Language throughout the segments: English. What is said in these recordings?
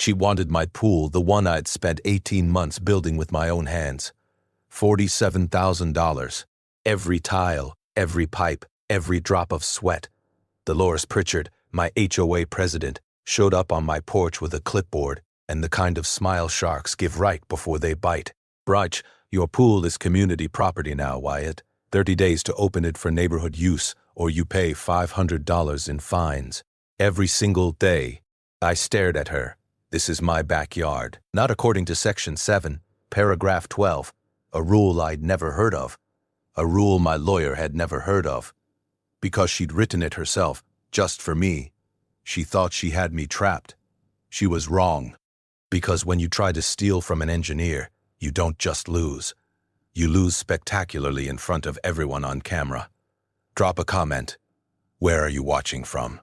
She wanted my pool, the one I'd spent 18 months building with my own hands. $47,000. Every tile, every pipe, every drop of sweat. Dolores Pritchard, my HOA president, showed up on my porch with a clipboard and the kind of smile sharks give right before they bite. "Bryce, your pool is community property now, Wyatt. 30 days to open it for neighborhood use, or you pay $500 in fines." Every single day, I stared at her. This is my backyard. Not according to Section 7, Paragraph 12, a rule I'd never heard of. A rule my lawyer had never heard of. Because she'd written it herself, just for me. She thought she had me trapped. She was wrong. Because when you try to steal from an engineer, you don't just lose. You lose spectacularly in front of everyone on camera. Drop a comment. Where are you watching from?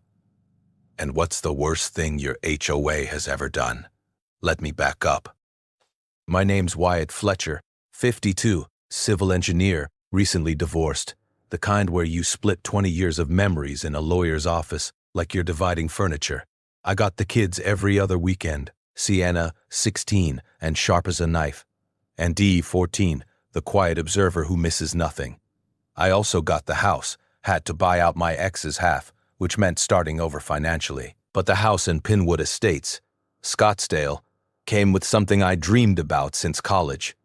And what's the worst thing your HOA has ever done? Let me back up. My name's Wyatt Fletcher, 52, civil engineer, recently divorced. The kind where you split 20 years of memories in a lawyer's office like you're dividing furniture. I got the kids every other weekend. Sienna, 16, and sharp as a knife. And Dee, 14, the quiet observer who misses nothing. I also got the house, had to buy out my ex's half, which meant starting over financially. But the house in Pinwood Estates, Scottsdale, came with something I dreamed about since college.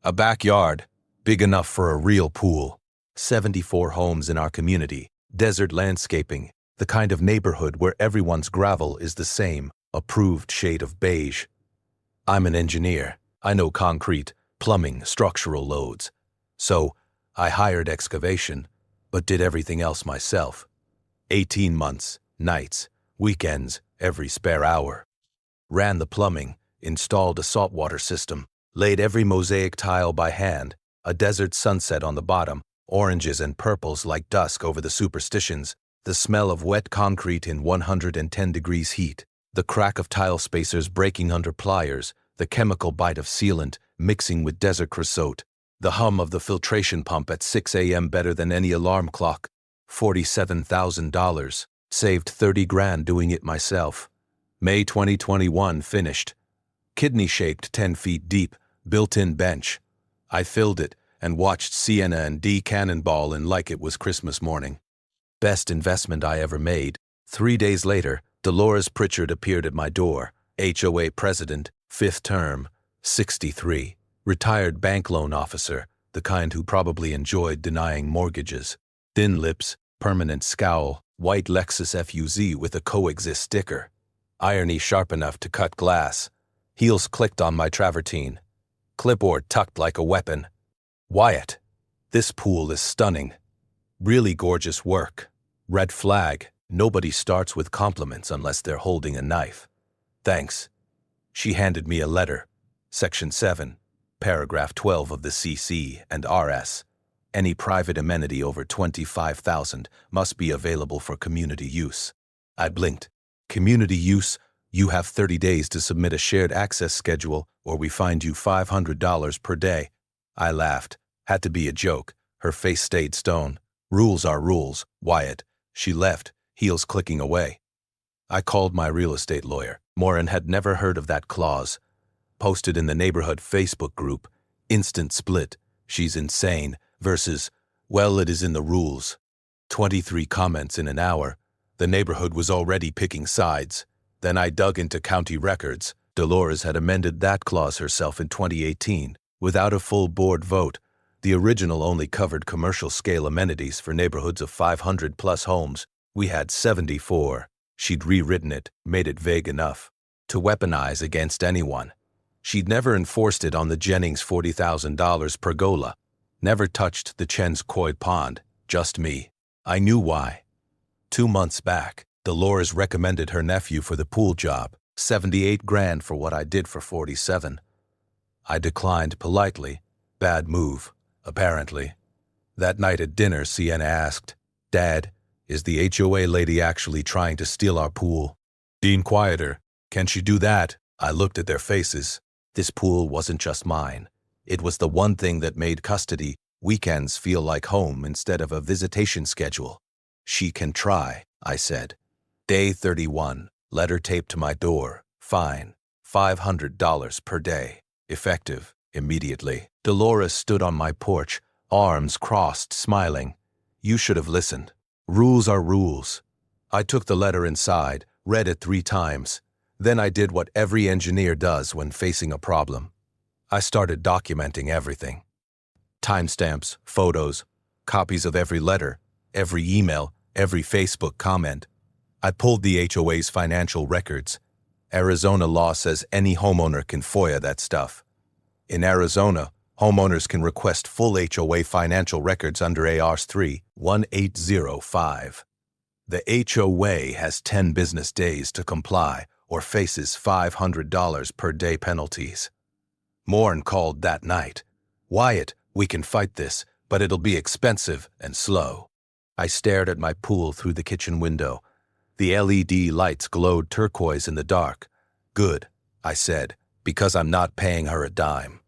A backyard, big enough for a real pool. 74 homes in our community, desert landscaping, the kind of neighborhood where everyone's gravel is the same, approved shade of beige. I'm an engineer. I know concrete, plumbing, structural loads. So, I hired excavation, but did everything else myself. 18 months, nights, weekends, every spare hour. Ran the plumbing, installed a saltwater system, laid every mosaic tile by hand, a desert sunset on the bottom, oranges and purples like dusk over the superstitions, the smell of wet concrete in 110 degrees heat, the crack of tile spacers breaking under pliers, the chemical bite of sealant mixing with desert creosote, the hum of the filtration pump at 6 a.m. better than any alarm clock. $47,000. Saved 30 grand doing it myself. May 2021 finished. Kidney-shaped 10 feet deep, built-in bench. I filled it and watched Sienna and Dee cannonball in like it was Christmas morning. Best investment I ever made. 3 days later, Dolores Pritchard appeared at my door. HOA president, 5th term, 63. Retired bank loan officer, the kind who probably enjoyed denying mortgages. Thin lips, permanent scowl, white Lexus FUZ with a coexist sticker. Irony sharp enough to cut glass. Heels clicked on my travertine. Clipboard tucked like a weapon. "Wyatt, this pool is stunning. Really gorgeous work. Red flag. Nobody starts with compliments unless they're holding a knife. Thanks." She handed me a letter. Section 7, Paragraph 12 of the CC and RS. Any private amenity over $25,000 must be available for community use. I blinked. Community use? You have 30 days to submit a shared access schedule or we find you $500 per day. I laughed. Had to be a joke. Her face stayed stone. Rules are rules, Wyatt. She left, heels clicking away. I called my real estate lawyer. Morin had never heard of that clause. Posted in the neighborhood Facebook group. Instant split. She's insane. Versus, well, it is in the rules. 23 comments in an hour. The neighborhood was already picking sides. Then I dug into county records. Dolores had amended that clause herself in 2018, without a full board vote. The original only covered commercial-scale amenities for neighborhoods of 500-plus homes. We had 74. She'd rewritten it, made it vague enough to weaponize against anyone. She'd never enforced it on the Jennings $40,000 pergola. Never touched the Chen's Koi Pond. Just me. I knew why. 2 months back, Dolores recommended her nephew for the pool job. 78 grand for what I did for 47. I declined politely. Bad move, apparently. That night at dinner, Sienna asked, "Dad, is the HOA lady actually trying to steal our pool?" "Dean, quieter. Can she do that?" I looked at their faces. This pool wasn't just mine. It was the one thing that made custody weekends feel like home instead of a visitation schedule. "She can try," I said. Day 31, letter taped to my door, Fine. $500 per day. Effective. Immediately. Dolores stood on my porch, arms crossed, smiling. You should have listened. Rules are rules. I took the letter inside, read it 3 times. Then I did what every engineer does when facing a problem. I started documenting everything. Timestamps, photos, copies of every letter, every email, every Facebook comment. I pulled the HOA's financial records. Arizona law says any homeowner can FOIA that stuff. In Arizona, homeowners can request full HOA financial records under ARS 3-1805. The HOA has 10 business days to comply or faces $500 per day penalties. Morn called that night. Wyatt, we can fight this, but it'll be expensive and slow. I stared at my pool through the kitchen window. The LED lights glowed turquoise in the dark. Good, I said, because I'm not paying her a dime.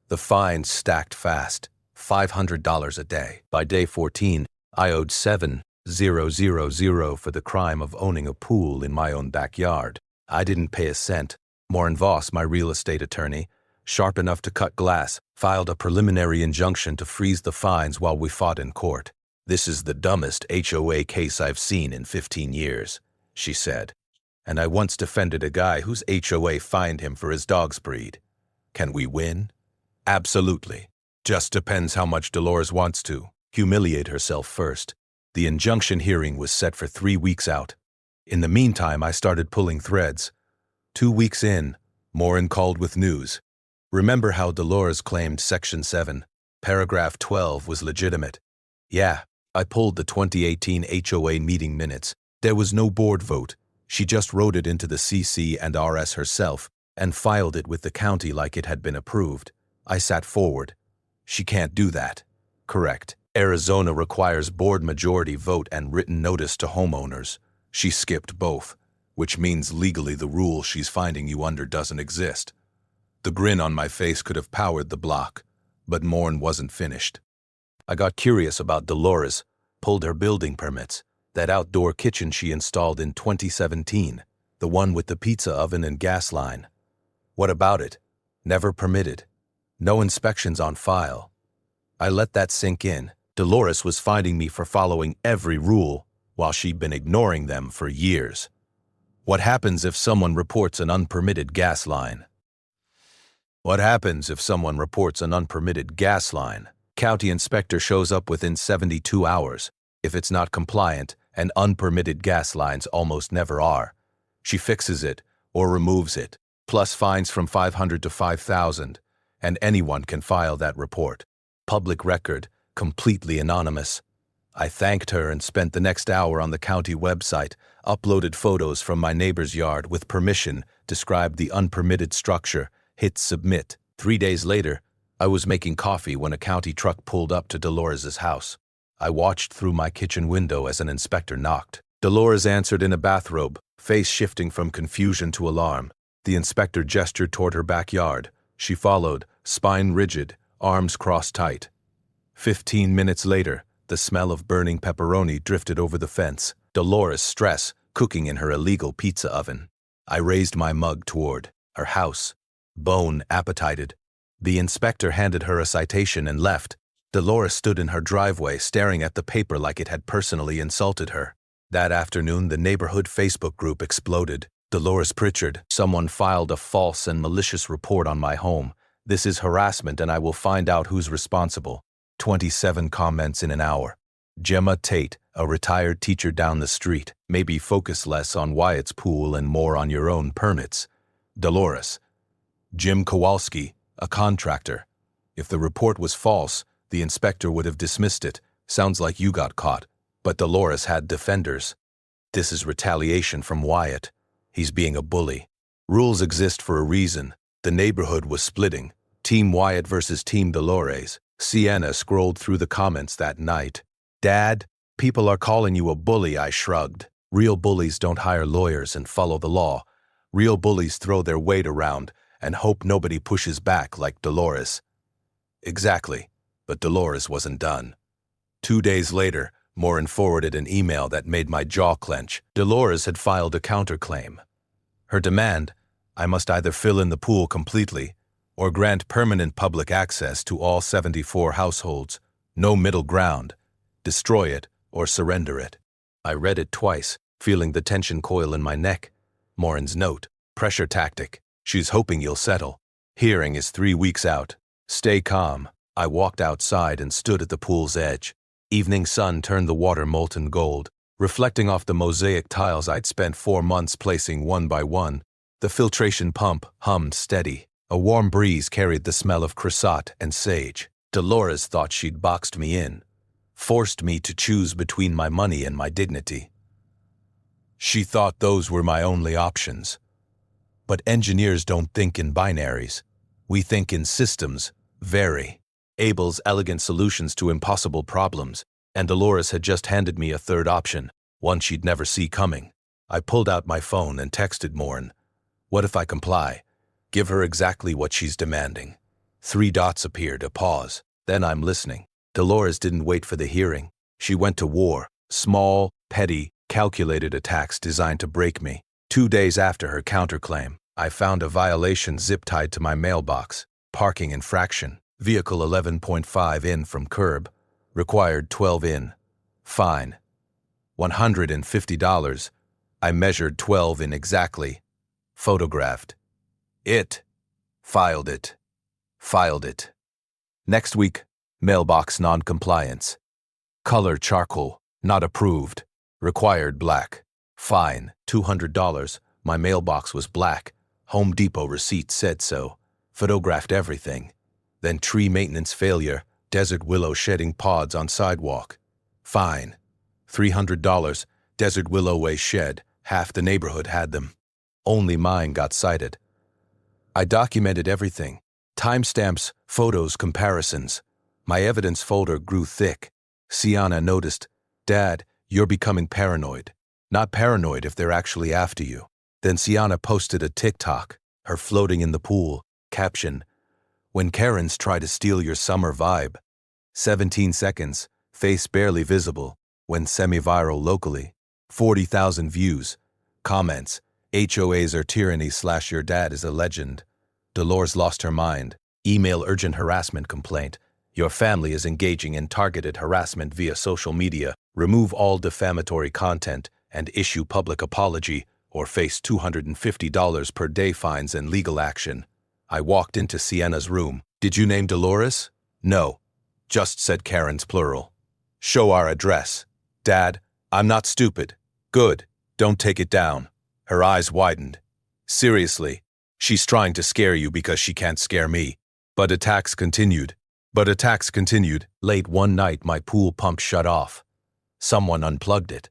The fines stacked fast, $500 a day. By day 14, I owed $7,000 for the crime of owning a pool in my own backyard. I didn't pay a cent. Morin Voss, my real estate attorney, sharp enough to cut glass, filed a preliminary injunction to freeze the fines while we fought in court. This is the dumbest HOA case I've seen in 15 years, she said. And I once defended a guy whose HOA fined him for his dog's breed. Can we win? Absolutely. Just depends how much Dolores wants to humiliate herself first. The injunction hearing was set for 3 weeks out. In the meantime, I started pulling threads. 2 weeks in, Morin called with news. Remember how Dolores claimed Section 7, Paragraph 12 was legitimate? Yeah, I pulled the 2018 HOA meeting minutes. There was no board vote. She just wrote it into the CC and RS herself and filed it with the county like it had been approved. I sat forward. She can't do that. Correct. Arizona requires board majority vote and written notice to homeowners. She skipped both, which means legally the rule she's finding you under doesn't exist. The grin on my face could have powered the block, but Morn wasn't finished. I got curious about Dolores, pulled her building permits, that outdoor kitchen she installed in 2017, the one with the pizza oven and gas line. What about it? Never permitted. No inspections on file. I let that sink in. Dolores was finding me for following every rule, while she'd been ignoring them for years. What happens if someone reports an unpermitted gas line? What happens if someone reports an unpermitted gas line? County inspector shows up within 72 hours. If it's not compliant, and unpermitted gas lines almost never are. She fixes it or removes it, plus fines from $500 to $5,000, and anyone can file that report. Public record, completely anonymous. I thanked her and spent the next hour on the county website, uploaded photos from my neighbor's yard with permission, described the unpermitted structure, hit submit. 3 days later, I was making coffee when a county truck pulled up to Dolores's house. I watched through my kitchen window as an inspector knocked. Dolores answered in a bathrobe, face shifting from confusion to alarm. The inspector gestured toward her backyard. She followed, spine rigid, arms crossed tight. 15 minutes later, the smell of burning pepperoni drifted over the fence. Dolores' stress, cooking in her illegal pizza oven. I raised my mug toward her house. Bone appetited. The inspector handed her a citation and left. Dolores stood in her driveway staring at the paper like it had personally insulted her. That afternoon, the neighborhood Facebook group exploded. Dolores Pritchard, someone filed a false and malicious report on my home. This is harassment and I will find out who's responsible. 27 comments in an hour. Gemma Tate, a retired teacher down the street, maybe focus less on Wyatt's pool and more on your own permits. Dolores. Jim Kowalski, a contractor. If the report was false, the inspector would have dismissed it. Sounds like you got caught. But Dolores had defenders. This is retaliation from Wyatt. He's being a bully. Rules exist for a reason. The neighborhood was splitting. Team Wyatt versus Team Dolores. Sienna scrolled through the comments that night. Dad, people are calling you a bully, I shrugged. Real bullies don't hire lawyers and follow the law. Real bullies throw their weight around and hope nobody pushes back like Dolores. Exactly. But Dolores wasn't done. 2 days later, Morin forwarded an email that made my jaw clench. Dolores had filed a counterclaim. Her demand, I must either fill in the pool completely or grant permanent public access to all 74 households. No middle ground. Destroy it or surrender it. I read it twice, feeling the tension coil in my neck. Morin's note. Pressure tactic. She's hoping you'll settle. Hearing is 3 weeks out. Stay calm. I walked outside and stood at the pool's edge. Evening sun turned the water molten gold, reflecting off the mosaic tiles I'd spent 4 months placing one by one. The filtration pump hummed steady. A warm breeze carried the smell of creosote and sage. Dolores thought she'd boxed me in, forced me to choose between my money and my dignity. She thought those were my only options. But engineers don't think in binaries. We think in systems. Very. Abel's elegant solutions to impossible problems, and Dolores had just handed me a third option, one she'd never see coming. I pulled out my phone and texted Morin. What if I comply? Give her exactly what she's demanding. 3 dots appeared, a pause. Then I'm listening. Dolores didn't wait for the hearing. She went to war. Small, petty, calculated attacks designed to break me. 2 days after her counterclaim, I found a violation zip-tied to my mailbox. Parking infraction. Vehicle 11.5 in from curb. Required 12 in. Fine. $150. I measured 12 in exactly. Photographed. It. Filed it. Filed it. Next week, mailbox non-compliance. Color charcoal. Not approved. Required black. Fine. $200. My mailbox was black. Home Depot receipt said so. Photographed everything. Then tree maintenance failure. Desert willow shedding pods on sidewalk. Fine. $300. Desert willow way shed. Half the neighborhood had them. Only mine got cited. I documented everything. Timestamps, photos, comparisons. My evidence folder grew thick. Sienna noticed, Dad, you're becoming paranoid. Not paranoid if they're actually after you. Then Sienna posted a TikTok, her floating in the pool, caption, When Karens try to steal your summer vibe. 17 seconds, face barely visible, when semi-viral locally. 40,000 views. Comments, HOAs are tyranny / your dad is a legend. Dolores lost her mind. Email urgent harassment complaint. Your family is engaging in targeted harassment via social media. Remove all defamatory content and issue public apology or face $250 per day fines and legal action. I walked into Sienna's room. Did you name Dolores? No. Just said Karens plural. Show our address. Dad, I'm not stupid. Good. Don't take it down. Her eyes widened. Seriously, she's trying to scare you because she can't scare me. But attacks continued. Late one night, my pool pump shut off. Someone unplugged it.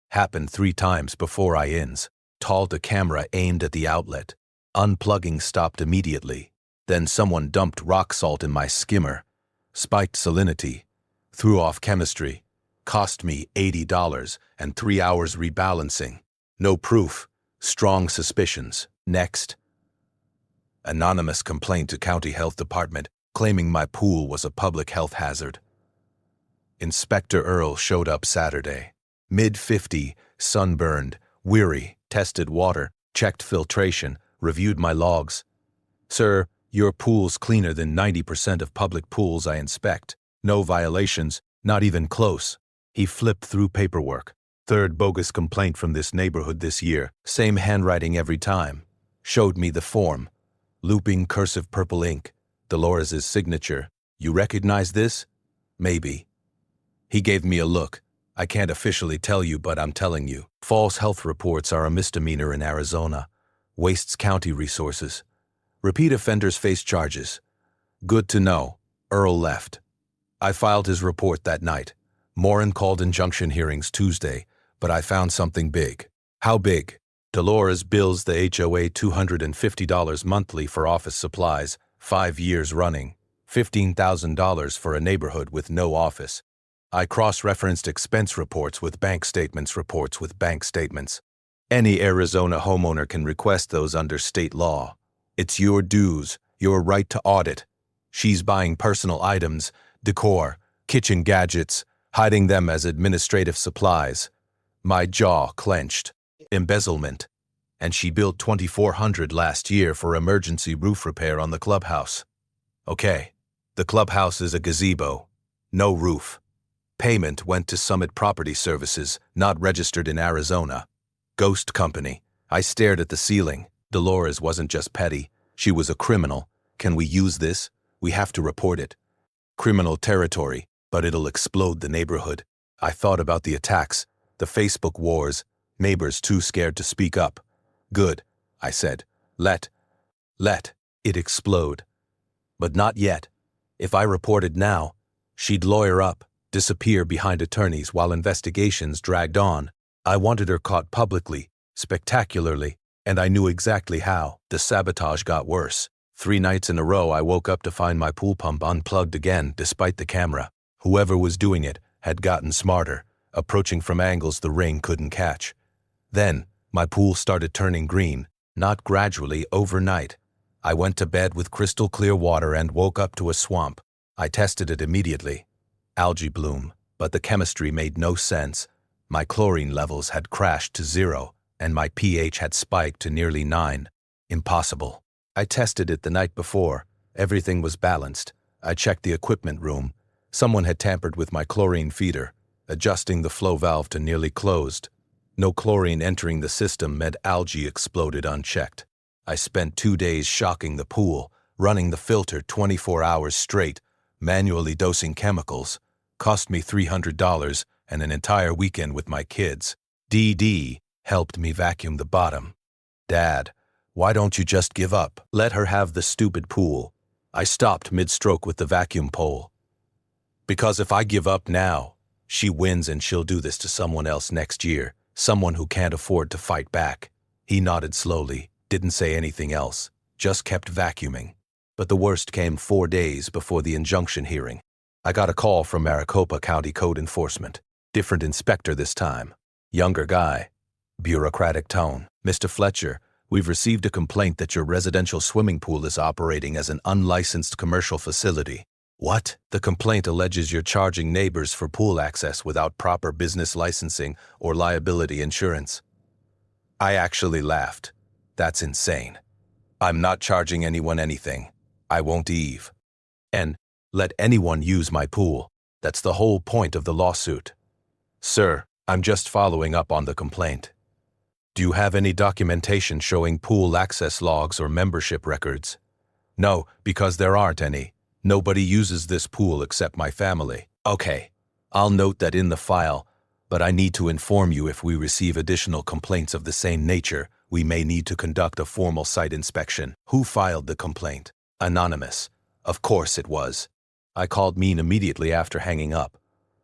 Happened 3 times before I ins. Told a camera aimed at the outlet. Unplugging stopped immediately. Then someone dumped rock salt in my skimmer. Spiked salinity. Threw off chemistry. Cost me $80 and 3 hours rebalancing. No proof. Strong suspicions. Next. Anonymous complaint to County Health Department claiming my pool was a public health hazard. Inspector Earl showed up Saturday. Mid-50, sunburned, weary, tested water, checked filtration, reviewed my logs. Sir, your pool's cleaner than 90% of public pools I inspect. No violations, not even close. He flipped through paperwork. 3rd bogus complaint from this neighborhood this year. Same handwriting every time. Showed me the form. Looping cursive purple ink. Dolores' signature. You recognize this? Maybe. He gave me a look. I can't officially tell you, but I'm telling you. False health reports are a misdemeanor in Arizona. Wastes county resources. Repeat offenders face charges. Good to know. Earl left. I filed his report that night. Morin called injunction hearings Tuesday, but I found something big. How big? Dolores bills the HOA $250 monthly for office supplies, 5 years running. $15,000 for a neighborhood with no office. I cross-referenced expense reports with bank statements. Any Arizona homeowner can request those under state law. It's your dues, your right to audit. She's buying personal items, decor, kitchen gadgets, hiding them as administrative supplies. My jaw clenched. Embezzlement. and she built $2,400 last year for emergency roof repair on the clubhouse. Okay, the clubhouse is a gazebo. No roof. Payment went to Summit Property Services, not registered in Arizona. Ghost company. I stared at the ceiling. Dolores wasn't just petty. She was a criminal. Can we use this? We have to report it. Criminal territory, but it'll explode the neighborhood. I thought about the attacks, the Facebook wars, neighbors too scared to speak up. Good, I said. Let it explode. But not yet. If I reported now, she'd lawyer up, disappear behind attorneys while investigations dragged on. I wanted her caught publicly, spectacularly, and I knew exactly how. The sabotage got worse. 3 nights in a row I woke up to find my pool pump unplugged again despite the camera. Whoever was doing it had gotten smarter, approaching from angles the ring couldn't catch. Then, my pool started turning green, not gradually, overnight. I went to bed with crystal clear water and woke up to a swamp. I tested it immediately. Algae bloom, but the chemistry made no sense. My chlorine levels had crashed to 0, and my pH had spiked to nearly 9. Impossible. I tested it the night before. Everything was balanced. I checked the equipment room. Someone had tampered with my chlorine feeder, adjusting the flow valve to nearly closed. No chlorine entering the system meant algae exploded unchecked. I spent 2 days shocking the pool, running the filter 24 hours straight, manually dosing chemicals. Cost me $300 and an entire weekend with my kids. DD helped me vacuum the bottom. Dad, why don't you just give up? Let her have the stupid pool. I stopped mid-stroke with the vacuum pole. Because if I give up now, she wins and she'll do this to someone else next year, someone who can't afford to fight back. He nodded slowly, didn't say anything else, just kept vacuuming. But the worst came 4 days before the injunction hearing. I got a call from Maricopa County Code Enforcement. Different inspector this time. Younger guy. Bureaucratic tone. Mr. Fletcher, we've received a complaint that your residential swimming pool is operating as an unlicensed commercial facility. What? The complaint alleges you're charging neighbors for pool access without proper business licensing or liability insurance. I actually laughed. That's insane. I'm not charging anyone anything. I won't Eve. And let anyone use my pool. That's the whole point of the lawsuit. Sir, I'm just following up on the complaint. Do you have any documentation showing pool access logs or membership records? No, because there aren't any. Nobody uses this pool except my family. Okay, I'll note that in the file, but I need to inform you if we receive additional complaints of the same nature, we may need to conduct a formal site inspection. Who filed the complaint? Anonymous. Of course it was. I called Mean immediately after hanging up.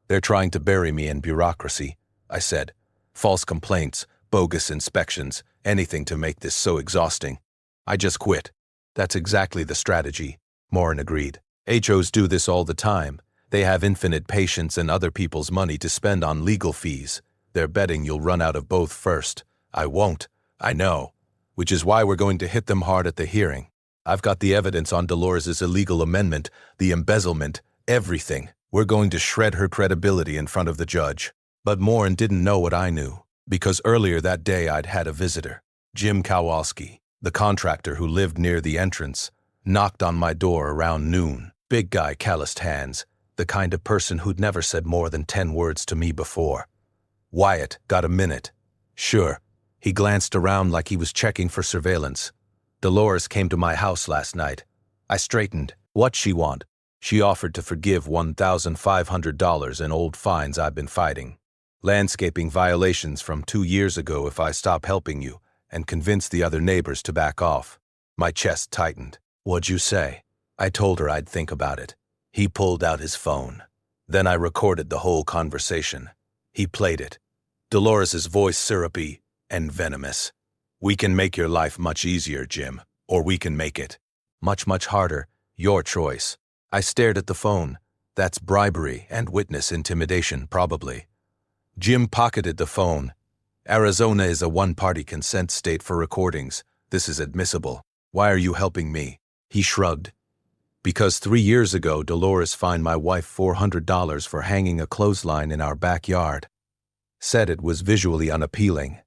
They're trying to bury me in bureaucracy, I said. False complaints, bogus inspections, anything to make this so exhausting. I just quit. That's exactly the strategy, Morin agreed. HOs do this all the time. They have infinite patience and other people's money to spend on legal fees. They're betting you'll run out of both first. I won't. I know. Which is why we're going to hit them hard at the hearing. I've got the evidence on Dolores' illegal amendment, the embezzlement, everything. We're going to shred her credibility in front of the judge. But Morin didn't know what I knew, because earlier that day I'd had a visitor. Jim Kowalski, the contractor who lived near the entrance, knocked on my door around noon. Big guy, calloused hands, the kind of person who'd never said more than 10 words to me before. Wyatt, got a minute? Sure. He glanced around like he was checking for surveillance. Dolores came to my house last night. I straightened. What'd she want? She offered to forgive $1,500 in old fines I've been fighting. Landscaping violations from 2 years ago if I stop helping you, and convince the other neighbors to back off. My chest tightened. What'd you say? I told her I'd think about it. He pulled out his phone. Then I recorded the whole conversation. He played it. Dolores' voice syrupy and venomous. We can make your life much easier, Jim, or we can make it much, much harder. Your choice. I stared at the phone. That's bribery and witness intimidation, probably. Jim pocketed the phone. Arizona is a one-party consent state for recordings. This is admissible. Why are you helping me? He shrugged. Because 3 years ago, Dolores fined my wife $400 for hanging a clothesline in our backyard. Said it was visually unappealing.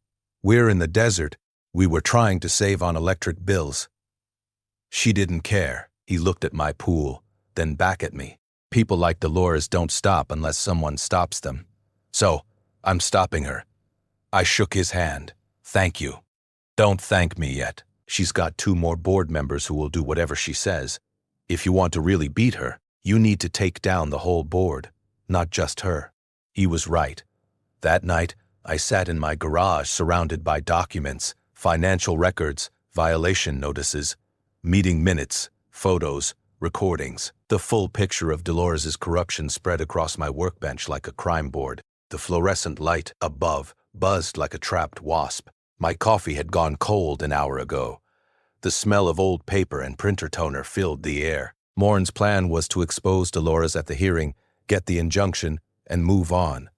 We're in the desert. We were trying to save on electric bills. She didn't care. He looked at my pool, then back at me. People like Dolores don't stop unless someone stops them. So, I'm stopping her. I shook his hand. Thank you. Don't thank me yet. She's got 2 more board members who will do whatever she says. If you want to really beat her, you need to take down the whole board, not just her. He was right. That night, I sat in my garage surrounded by documents, financial records, violation notices, meeting minutes, photos, recordings. The full picture of Dolores's corruption spread across my workbench like a crime board. The fluorescent light above buzzed like a trapped wasp. My coffee had gone cold an hour ago. The smell of old paper and printer toner filled the air. Morin's plan was to expose Dolores at the hearing, get the injunction, and move on.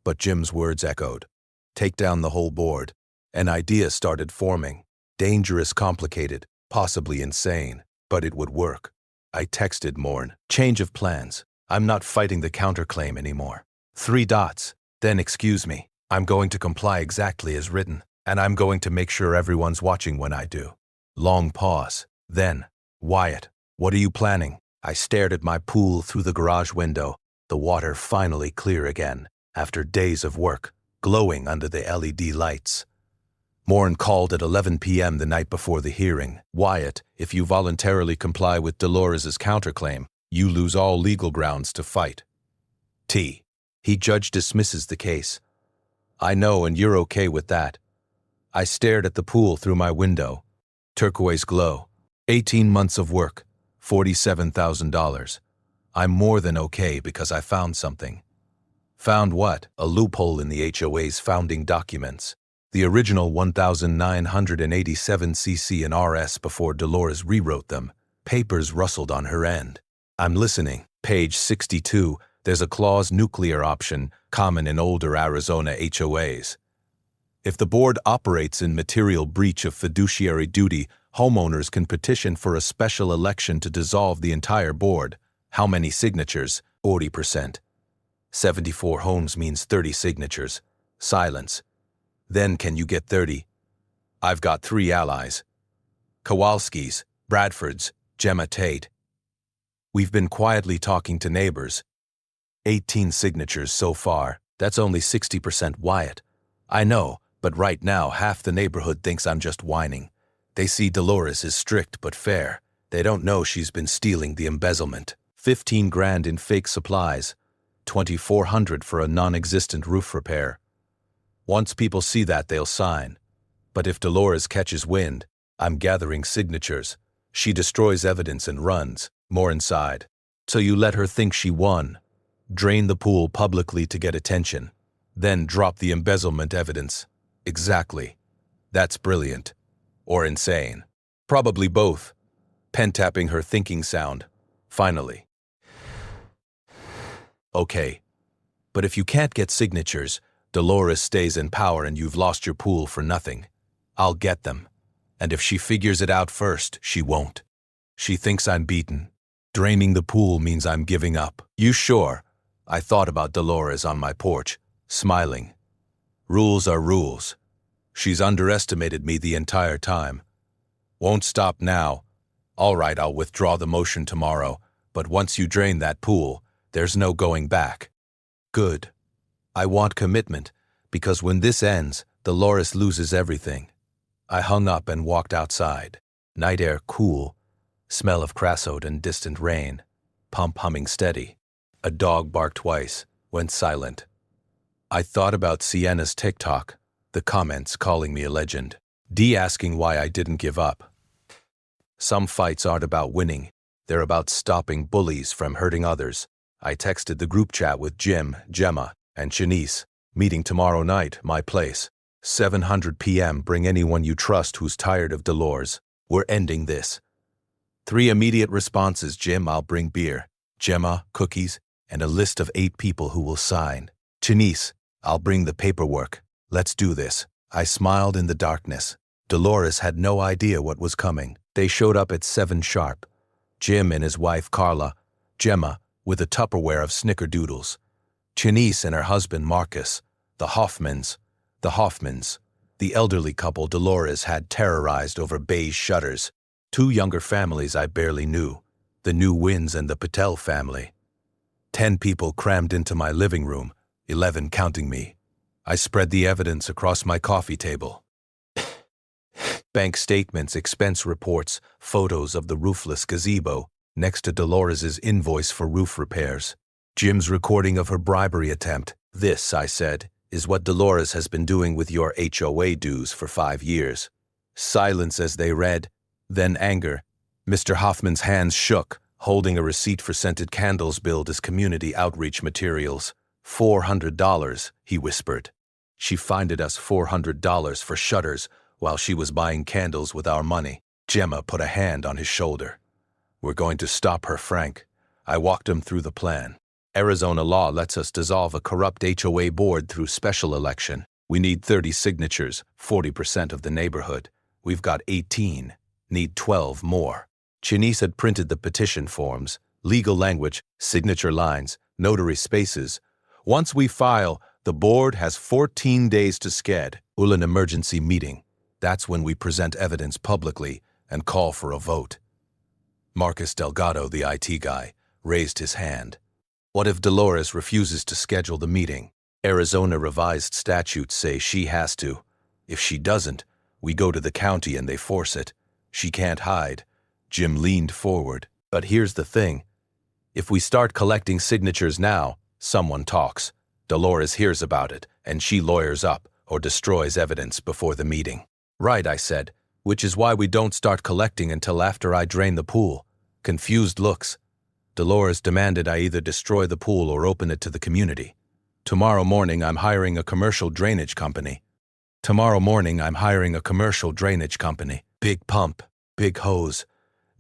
But Jim's words echoed. Take down the whole board. An idea started forming. Dangerous, complicated, possibly insane, but it would work. I texted Morin. Change of plans. I'm not fighting the counterclaim anymore. 3 dots. Then excuse me. I'm going to comply exactly as written, and I'm going to make sure everyone's watching when I do. Long pause. Then, Wyatt, what are you planning? I stared at my pool through the garage window, the water finally clear again, after days of work, glowing under the LED lights. Morin called at 11 p.m. the night before the hearing. Wyatt, if you voluntarily comply with Dolores's counterclaim, you lose all legal grounds to fight. T. He judge dismisses the case. I know, and you're okay with that. I stared at the pool through my window. Turquoise glow. 18 months of work. $47,000. I'm more than okay because I found something. Found what? A loophole in the HOA's founding documents. The original 1987 CC and RS before Dolores rewrote them. Papers rustled on her end. I'm listening. Page 62. There's a clause nuclear option, common in older Arizona HOAs. If the board operates in material breach of fiduciary duty, homeowners can petition for a special election to dissolve the entire board. How many signatures? 40%. 74 homes means 30 signatures. Silence. Then can you get 30? I've got 3 allies. Kowalski's, Bradford's, Gemma Tate. We've been quietly talking to neighbors. 18 signatures so far. That's only 60% Wyatt. I know, but right now half the neighborhood thinks I'm just whining. They see Dolores is strict but fair. They don't know she's been stealing the embezzlement. 15 grand in fake supplies. 2,400 for a non-existent roof repair. Once people see that, they'll sign. But if Dolores catches wind, I'm gathering signatures. She destroys evidence and runs. More inside. So you let her think she won. Drain the pool publicly to get attention. Then drop the embezzlement evidence. Exactly. That's brilliant. Or insane. Probably both. Pen-tapping her thinking sound. Finally. Okay. But if you can't get signatures, Dolores stays in power and you've lost your pool for nothing. I'll get them. And if she figures it out first, she won't. She thinks I'm beaten. Draining the pool means I'm giving up. You sure? I thought about Dolores on my porch, smiling. Rules are rules. She's underestimated me the entire time. Won't stop now. All right, I'll withdraw the motion tomorrow, but once you drain that pool, there's no going back. Good. I want commitment, because when this ends, Dolores loses everything. I hung up and walked outside. Night air cool. Smell of creosote and distant rain. Pump humming steady. A dog barked twice, went silent. I thought about Sienna's TikTok, the comments calling me a legend. D asking why I didn't give up. Some fights aren't about winning. They're about stopping bullies from hurting others. I texted the group chat with Jim, Gemma, and Shanice. Meeting tomorrow night, my place. 7:00 p.m. Bring anyone you trust who's tired of Dolores. We're ending this. 3 immediate responses. Jim, I'll bring beer. Gemma, cookies, and a list of 8 people who will sign. Shanice, I'll bring the paperwork. Let's do this. I smiled in the darkness. Dolores had no idea what was coming. They showed up at 7 sharp. Jim and his wife Carla, Gemma with a Tupperware of snickerdoodles, Shanice and her husband Marcus, the Hoffmans, The elderly couple Dolores had terrorized over beige shutters. 2 younger families I barely knew, the New Winds and the Patel family. 10 people crammed into my living room, 11 counting me. I spread the evidence across my coffee table. Bank statements, expense reports, photos of the roofless gazebo, next to Dolores's invoice for roof repairs. Jim's recording of her bribery attempt. This, I said, is what Dolores has been doing with your HOA dues for 5 years. Silence as they read, then anger. Mr. Hoffman's hands shook, holding a receipt for scented candles billed as community outreach materials. $400, he whispered. She fined us $400 for shutters while she was buying candles with our money. Gemma put a hand on his shoulder. We're going to stop her, Frank. I walked him through the plan. Arizona law lets us dissolve a corrupt HOA board through special election. We need 30 signatures, 40% of the neighborhood. We've got 18. Need 12 more. Chinese had printed the petition forms, legal language, signature lines, notary spaces. Once we file, the board has 14 days to schedule an emergency meeting. That's when we present evidence publicly and call for a vote. Marcus Delgado, the IT guy, raised his hand. What if Dolores refuses to schedule the meeting? Arizona revised statutes say she has to. If she doesn't, we go to the county and they force it. She can't hide. Jim leaned forward. But here's the thing. If we start collecting signatures now, someone talks. Dolores hears about it, and she lawyers up or destroys evidence before the meeting. Right, I said, which is why we don't start collecting until after I drain the pool. Confused looks. Dolores demanded I either destroy the pool or open it to the community. Tomorrow morning I'm hiring a commercial drainage company. Big pump, big hose,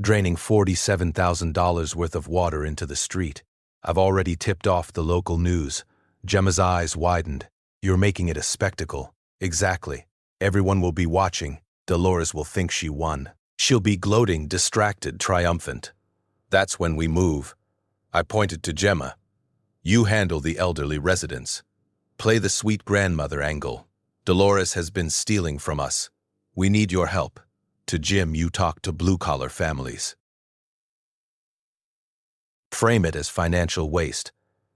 draining $47,000 worth of water into the street. I've already tipped off the local news. Gemma's eyes widened. You're making it a spectacle. Exactly. Everyone will be watching. Dolores will think she won. She'll be gloating, distracted, triumphant. That's when we move. I pointed to Gemma. You handle the elderly residents. Play the sweet grandmother angle. Dolores has been stealing from us. We need your help. To Jim, you talk to blue-collar families. Frame it as financial waste.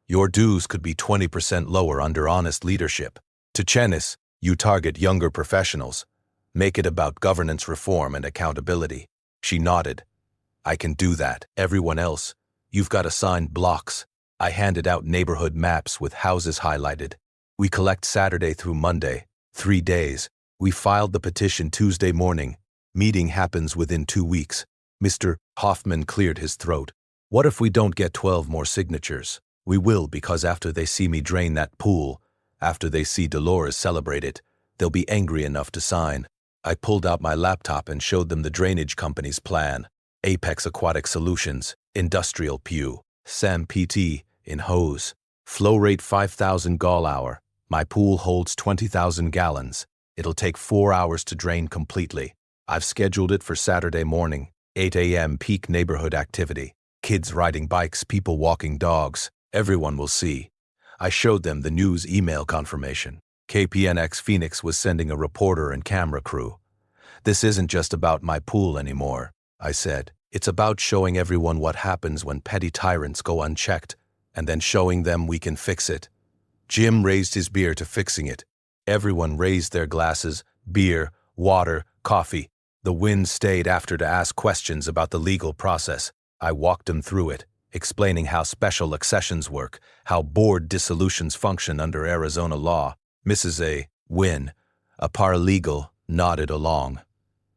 Your dues could be 20% lower under honest leadership. To Chenis, you target younger professionals. Make it about governance reform and accountability. She nodded. I can do that. Everyone else, you've got assigned blocks. I handed out neighborhood maps with houses highlighted. We collect Saturday through Monday, 3 days. We filed the petition Tuesday morning. Meeting happens within 2 weeks. Mr. Hoffman cleared his throat. What if we don't get 12 more signatures? We will, because after they see me drain that pool, after they see Dolores celebrate it, they'll be angry enough to sign. I pulled out my laptop and showed them the drainage company's plan. Apex Aquatic Solutions, Industrial Pew, Sam PT, in hose. Flow rate 5,000 gall-hour. My pool holds 20,000 gallons. It'll take 4 hours to drain completely. I've scheduled it for Saturday morning, 8 a.m. peak neighborhood activity. Kids riding bikes, people walking dogs. Everyone will see. I showed them the news email confirmation. KPNX Phoenix was sending a reporter and camera crew. This isn't just about my pool anymore, I said. It's about showing everyone what happens when petty tyrants go unchecked, and then showing them we can fix it. Jim raised his beer to fixing it. Everyone raised their glasses, beer, water, coffee. The Wind stayed after to ask questions about the legal process. I walked him through it, explaining how special accessions work, how board dissolutions function under Arizona law. Mrs. A. Wynn, a paralegal, nodded along.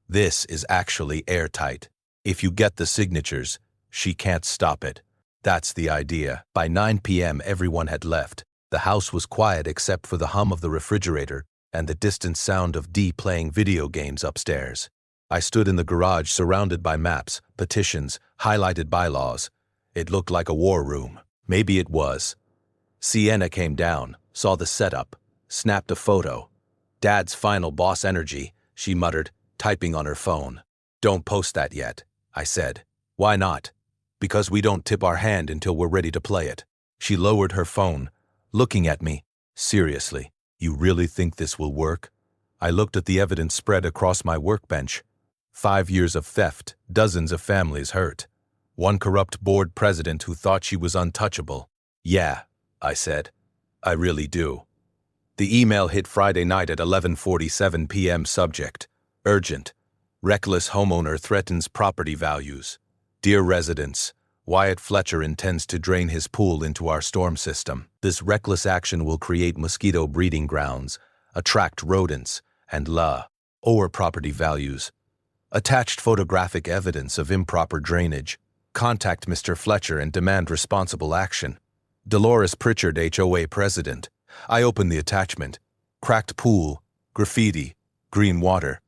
This is actually airtight. If you get the signatures, she can't stop it. That's the idea. By 9 p.m. everyone had left. The house was quiet except for the hum of the refrigerator and the distant sound of Dee playing video games upstairs. I stood in the garage surrounded by maps, petitions, highlighted bylaws. It looked like a war room. Maybe it was. Sienna came down, saw the setup, snapped a photo. Dad's final boss energy, she muttered, typing on her phone. Don't post that yet, I said. Why not? Because we don't tip our hand until we're ready to play it. She lowered her phone, looking at me. Seriously, you really think this will work? I looked at the evidence spread across my workbench. 5 years of theft, dozens of families hurt. One corrupt board president who thought she was untouchable. Yeah, I said. I really do. The email hit Friday night at 11:47 p.m. Subject: urgent. Reckless homeowner threatens property values. Dear residents, Wyatt Fletcher intends to drain his pool into our storm system. This reckless action will create mosquito breeding grounds, attract rodents, and lower property values. Attached photographic evidence of improper drainage. Contact Mr. Fletcher and demand responsible action. Dolores Pritchard, HOA President. I opened the attachment. Cracked pool, graffiti, green water.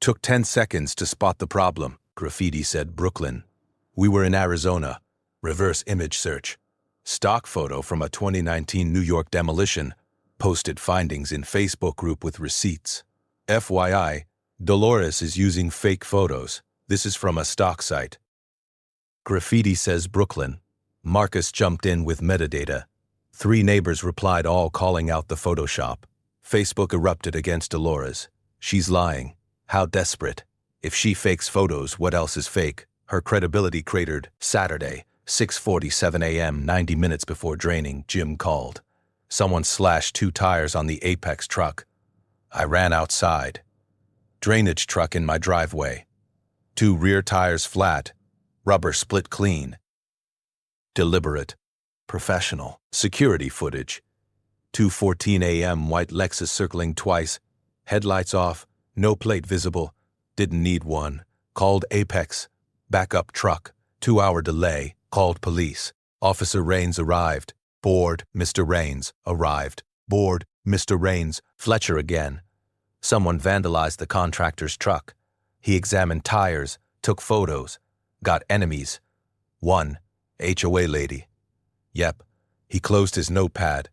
Took 10 seconds to spot the problem. Graffiti said Brooklyn. We were in Arizona. Reverse image search. Stock photo from a 2019 New York demolition. Posted findings in Facebook group with receipts. FYI, Dolores is using fake photos. This is from a stock site. Graffiti says Brooklyn. Marcus jumped in with metadata. 3 neighbors replied, all calling out the Photoshop. Facebook erupted against Dolores. She's lying. How desperate. If she fakes photos, what else is fake? Her credibility cratered. Saturday, 6:47 a.m., 90 minutes before draining, Jim called. Someone slashed 2 tires on the Apex truck. I ran outside. Drainage truck in my driveway. 2 rear tires flat. Rubber split clean. Deliberate. Professional. Security footage. 2:14 a.m. white Lexus circling twice. Headlights off. No plate visible. Didn't need one. Called Apex. Backup truck. 2-hour delay. Called police. Officer Rains arrived. Bored. Mr. Rains arrived. Bored. Mr. Rains. Fletcher again. Someone vandalized the contractor's truck. He examined tires. Took photos. Got enemies. 1. HOA lady. Yep. He closed his notepad.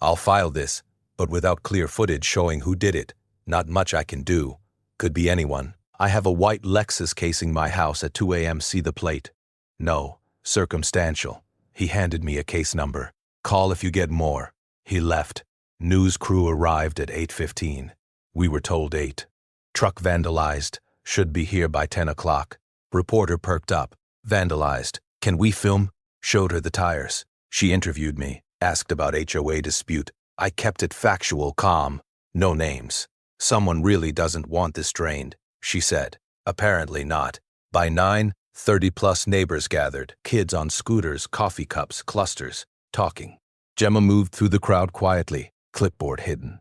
I'll file this, but without clear footage showing who did it. Not much I can do. Could be anyone. I have a white Lexus casing my house at 2 a.m. See the plate. No. Circumstantial. He handed me a case number. Call if you get more. He left. News crew arrived at 8:15. We were told 8. Truck vandalized. Should be here by 10 o'clock. Reporter perked up. Vandalized. Can we film? Showed her the tires. She interviewed me. Asked about HOA dispute. I kept it factual, calm. No names. Someone really doesn't want this drained, she said. Apparently not. By 9, 30-plus neighbors gathered. Kids on scooters, coffee cups, clusters, talking. Gemma moved through the crowd quietly, clipboard hidden.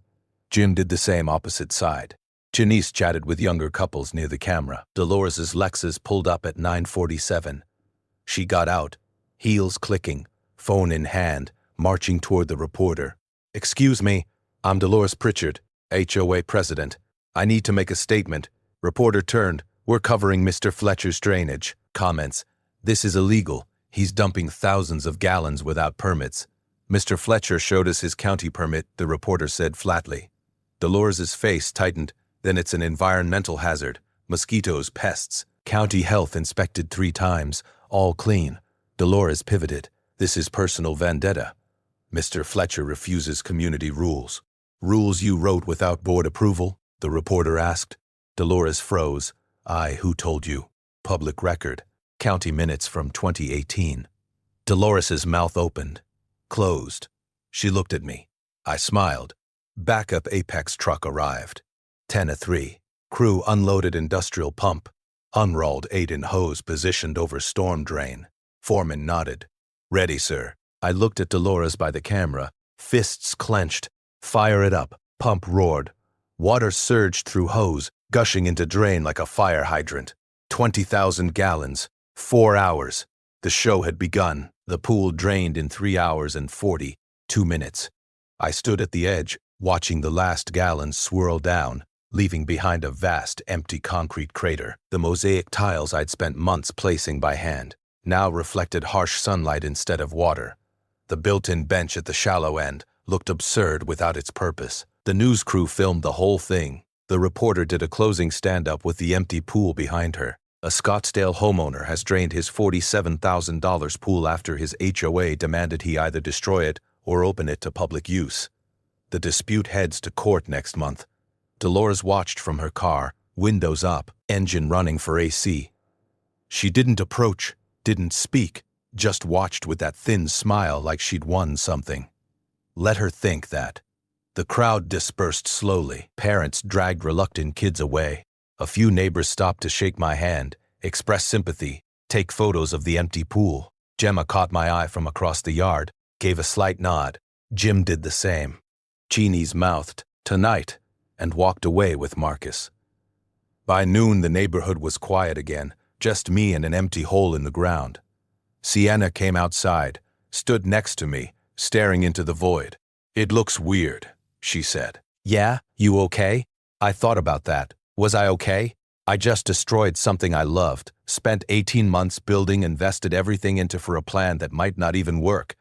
Jim did the same opposite side. Janice chatted with younger couples near the camera. Dolores's Lexus pulled up at 9:47. She got out, heels clicking, phone in hand, marching toward the reporter. Excuse me, I'm Dolores Pritchard, HOA President. I need to make a statement. Reporter turned. We're covering Mr. Fletcher's drainage. Comments. This is illegal. He's dumping thousands of gallons without permits. Mr. Fletcher showed us his county permit, the reporter said flatly. Dolores's face tightened. Then it's an environmental hazard. Mosquitoes, pests. County health inspected 3 times. All clean. Dolores pivoted. This is personal vendetta. Mr. Fletcher refuses community rules. Rules you wrote without board approval? The reporter asked. Dolores froze. Who told you? Public record. County minutes from 2018. Dolores's mouth opened. Closed. She looked at me. I smiled. Backup Apex truck arrived. 10:03. Crew unloaded industrial pump. Unrolled 8-in hose positioned over storm drain. Foreman nodded. Ready, sir. I looked at Dolores by the camera. Fists clenched. Fire it up. Pump roared. Water surged through hose, gushing into drain like a fire hydrant. 20,000 gallons. 4 hours. The show had begun. The pool drained in 3 hours and 42 minutes. I stood at the edge, watching the last gallons swirl down, leaving behind a vast, empty concrete crater. The mosaic tiles I'd spent months placing by hand now reflected harsh sunlight instead of water. The built-in bench at the shallow end looked absurd without its purpose. The news crew filmed the whole thing. The reporter did a closing stand-up with the empty pool behind her. A Scottsdale homeowner has drained his $47,000 pool after his HOA demanded he either destroy it or open it to public use. The dispute heads to court next month. Dolores watched from her car, windows up, engine running for AC. She didn't approach, didn't speak, just watched with that thin smile like she'd won something. Let her think that. The crowd dispersed slowly. Parents dragged reluctant kids away. A few neighbors stopped to shake my hand, express sympathy, take photos of the empty pool. Gemma caught my eye from across the yard, gave a slight nod. Jim did the same. Jeannie's mouthed, "Tonight," and walked away with Marcus. By noon, the neighborhood was quiet again, just me and an empty hole in the ground. Sienna came outside, stood next to me, staring into the void. "It looks weird," she said. "Yeah, you okay?" I thought about that. Was I okay? I just destroyed something I loved, spent 18 months building, invested everything into for a plan that might not even work.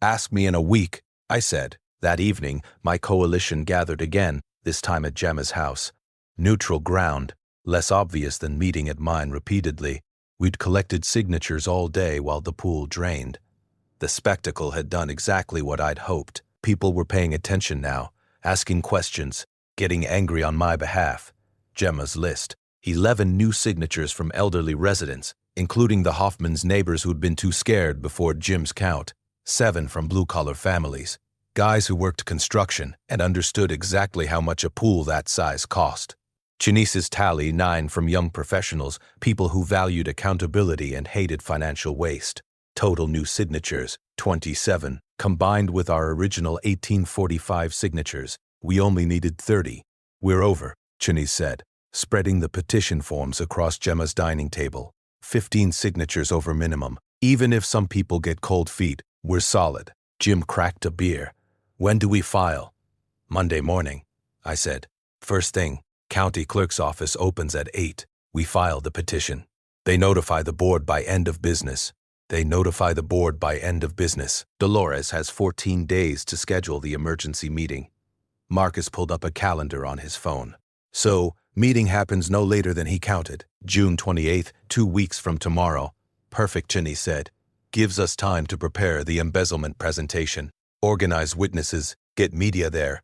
"Ask me in a week," I said. That evening, my coalition gathered again, this time at Gemma's house. Neutral ground, less obvious than meeting at mine repeatedly. We'd collected signatures all day while the pool drained. The spectacle had done exactly what I'd hoped. People were paying attention now, asking questions, getting angry on my behalf. Gemma's list: 11 new signatures from elderly residents, including the Hoffmans' neighbors who'd been too scared before Jim's count. 7 from blue-collar families, guys who worked construction and understood exactly how much a pool that size cost. Janice's tally: 9 from young professionals, people who valued accountability and hated financial waste. Total new signatures: 27. Combined with our original 1845 signatures, we only needed 30. "We're over," Janice said, spreading the petition forms across Gemma's dining table. 15 signatures over minimum. Even if some people get cold feet, we're solid. Jim cracked a beer. "When do we file?" "Monday morning," I said. "First thing, county clerk's office opens at 8. We file the petition. They notify the board by end of business. Dolores has 14 days to schedule the emergency meeting." Marcus pulled up a calendar on his phone. "So, meeting happens no later than he counted. June 28th, 2 weeks from tomorrow." "Perfect," Ginny said. "Gives us time to prepare the embezzlement presentation, organize witnesses, get media there."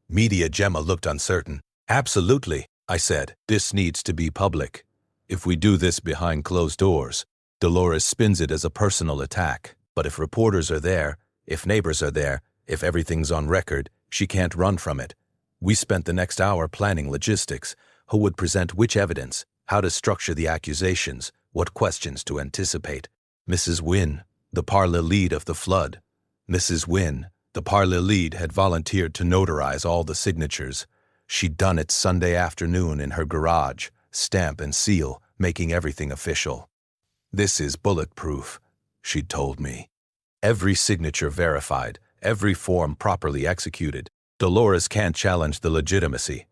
"Media?" Gemma looked uncertain. "Absolutely," I said. "This needs to be public. If we do this behind closed doors, Dolores spins it as a personal attack. But if reporters are there, if neighbors are there, if everything's on record, she can't run from it." We spent the next hour planning logistics: who would present which evidence, how to structure the accusations, what questions to anticipate. Mrs. Wynne, the parlor lead of the flood. Mrs. Wynne, the parlor lead, had volunteered to notarize all the signatures. She'd done it Sunday afternoon in her garage, stamp and seal, making everything official. "This is bulletproof," she'd told me. Every signature verified, every form properly executed. Dolores can't challenge the legitimacy.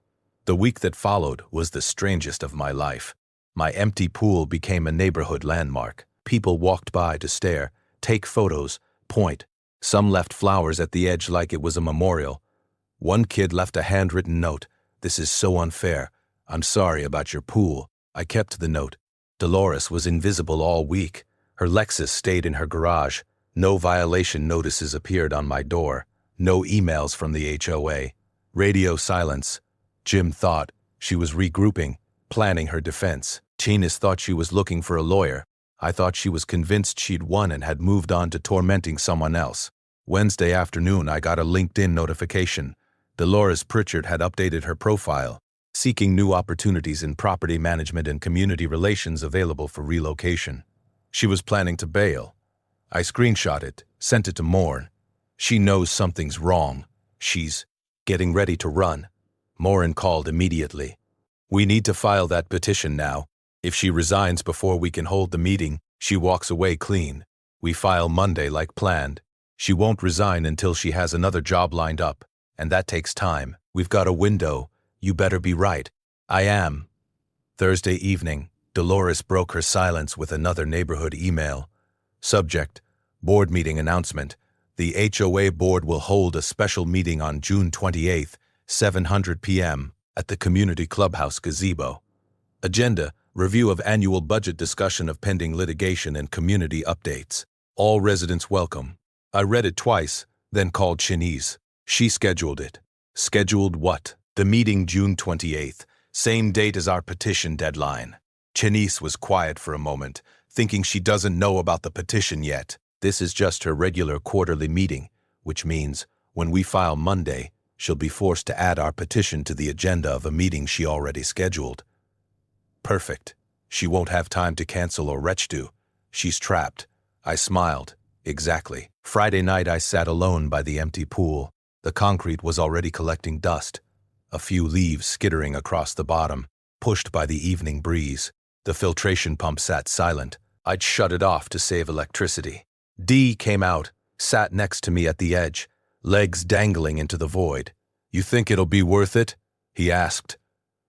The week that followed was the strangest of my life. My empty pool became a neighborhood landmark. People walked by to stare, take photos, point. Some left flowers at the edge like it was a memorial. One kid left a handwritten note: "This is so unfair. I'm sorry about your pool." I kept the note. Dolores was invisible all week. Her Lexus stayed in her garage. No violation notices appeared on my door. No emails from the HOA. Radio silence. Jim thought she was regrouping, planning her defense. Chinas thought she was looking for a lawyer. I thought she was convinced she'd won and had moved on to tormenting someone else. Wednesday afternoon, I got a LinkedIn notification. Dolores Pritchard had updated her profile, seeking new opportunities in property management and community relations available for relocation. She was planning to bail. I screenshot it, sent it to Morn. "She knows something's wrong. She's getting ready to run." Morin called immediately. "We need to file that petition now. If she resigns before we can hold the meeting, she walks away clean. We file Monday like planned. She won't resign until she has another job lined up, and that takes time. We've got a window. You better be right." "I am." Thursday evening, Dolores broke her silence with another neighborhood email. Subject: Board meeting announcement. The HOA board will hold a special meeting on June 28th, 7:00 p.m. at the Community Clubhouse gazebo. Agenda: review of annual budget, discussion of pending litigation, and community updates. All residents welcome. I read it twice, then called Chinese. She scheduled it. Scheduled what? The meeting June 28th, same date as our petition deadline. Chenise was quiet for a moment, thinking she doesn't know about the petition yet. This is just her regular quarterly meeting, which means when we file Monday, she'll be forced to add our petition to the agenda of a meeting she already scheduled. Perfect. She won't have time to cancel or redo. She's trapped. I smiled. Exactly. Friday night I sat alone by the empty pool. The concrete was already collecting dust. A few leaves skittering across the bottom, pushed by the evening breeze. The filtration pump sat silent. I'd shut it off to save electricity. D came out, sat next to me at the edge, legs dangling into the void. "You think it'll be worth it?" he asked.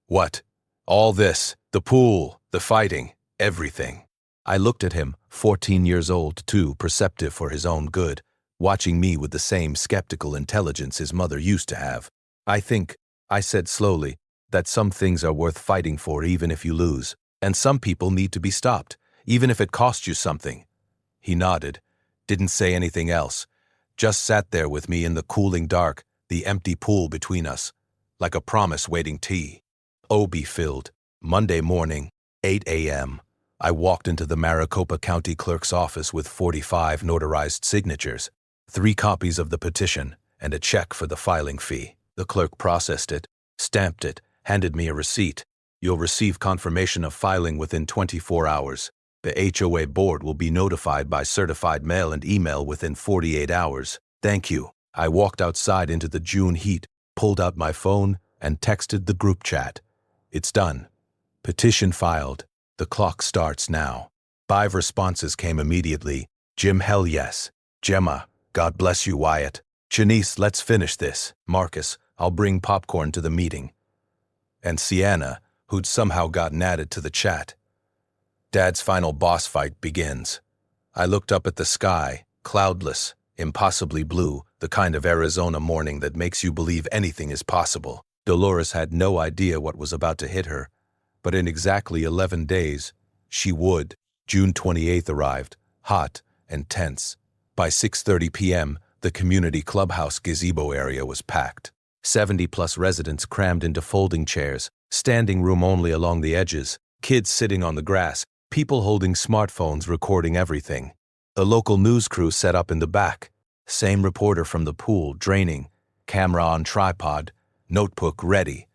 "What? All this, the pool, the fighting, everything." I looked at him, 14 years old, too perceptive for his own good, watching me with the same skeptical intelligence his mother used to have. "I think," I said slowly, "that some things are worth fighting for even if you lose, and some people need to be stopped, even if it costs you something." He nodded, didn't say anything else, just sat there with me in the cooling dark, the empty pool between us, like a promise waiting tea. OB filled. Monday morning, 8 a.m. I walked into the Maricopa County Clerk's office with 45 notarized signatures, 3 copies of the petition, and a check for the filing fee. The clerk processed it, stamped it, handed me a receipt. "You'll receive confirmation of filing within 24 hours. The HOA board will be notified by certified mail and email within 48 hours. Thank you." I walked outside into the June heat, pulled out my phone, and texted the group chat. "It's done. Petition filed. The clock starts now." 5 responses came immediately. Jim, hell yes. Gemma, God bless you, Wyatt. Chenise, let's finish this. Marcus, I'll bring popcorn to the meeting. And Sienna, who'd somehow gotten added to the chat. Dad's final boss fight begins. I looked up at the sky, cloudless, impossibly blue, the kind of Arizona morning that makes you believe anything is possible. Dolores had no idea what was about to hit her, but in exactly 11 days, she would. June 28th arrived, hot and tense. By 6:30 p.m., the community clubhouse gazebo area was packed. 70-plus residents crammed into folding chairs, standing room only along the edges, kids sitting on the grass, people holding smartphones recording everything. A local news crew set up in the back. Same reporter from the pool, draining, camera on tripod, notebook ready.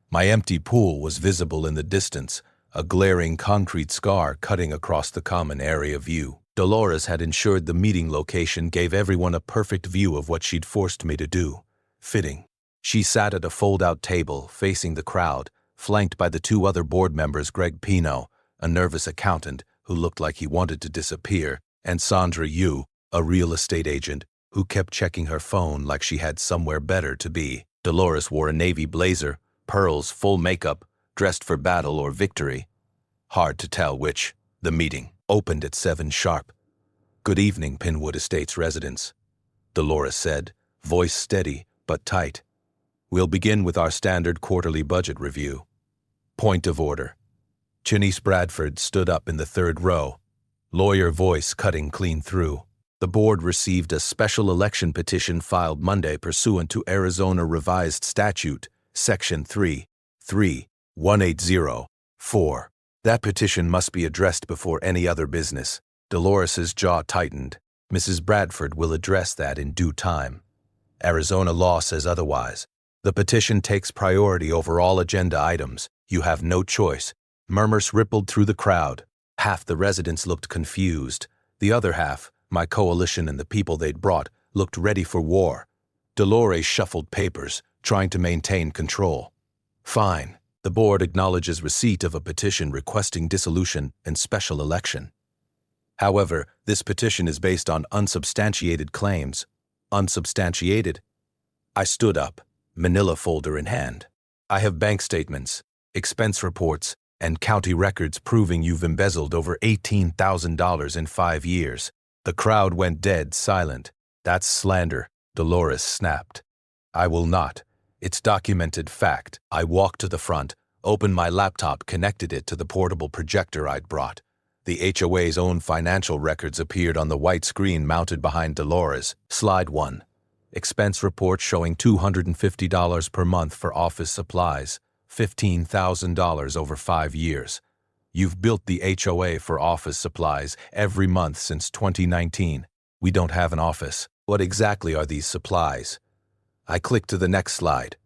My empty pool was visible in the distance, a glaring concrete scar cutting across the common area view. Dolores had ensured the meeting location gave everyone a perfect view of what she'd forced me to do. Fitting. She sat at a fold-out table, facing the crowd, flanked by the 2 other board members, Greg Pino, a nervous accountant who looked like he wanted to disappear, and Sandra Yu, a real estate agent who kept checking her phone like she had somewhere better to be. Dolores wore a navy blazer, pearls, full makeup, dressed for battle or victory. Hard to tell which. The meeting opened at 7 sharp. "Good evening, Pinwood Estates residents," Dolores said, voice steady but tight. "We'll begin with our standard quarterly budget review. Point of order." Chenise Bradford stood up in the 3rd row, lawyer voice cutting clean through. "The board received a special election petition filed Monday pursuant to Arizona Revised Statute, Section 3.3.180.4. That petition must be addressed before any other business." Dolores's jaw tightened. "Mrs. Bradford will address that in due time. Arizona law says otherwise. The petition takes priority over all agenda items. You have no choice." Murmurs rippled through the crowd. Half the residents looked confused. The other half, my coalition and the people they'd brought, looked ready for war. Dolores shuffled papers, trying to maintain control. "Fine. The board acknowledges receipt of a petition requesting dissolution and special election. However, this petition is based on unsubstantiated claims." Unsubstantiated? I stood up, manila folder in hand. "I have bank statements, expense reports, and county records proving you've embezzled over $18,000 in 5 years. The crowd went dead silent. "That's slander," Dolores snapped. "I will not. It's documented fact." I walked to the front, opened my laptop, connected it to the portable projector I'd brought. The HOA's own financial records appeared on the white screen mounted behind Dolores. Slide 1. Expense report showing $250 per month for office supplies, $15,000 over 5 years. You've built the HOA for office supplies every month since 2019. We don't have an office. What exactly are these supplies? I click to the next slide.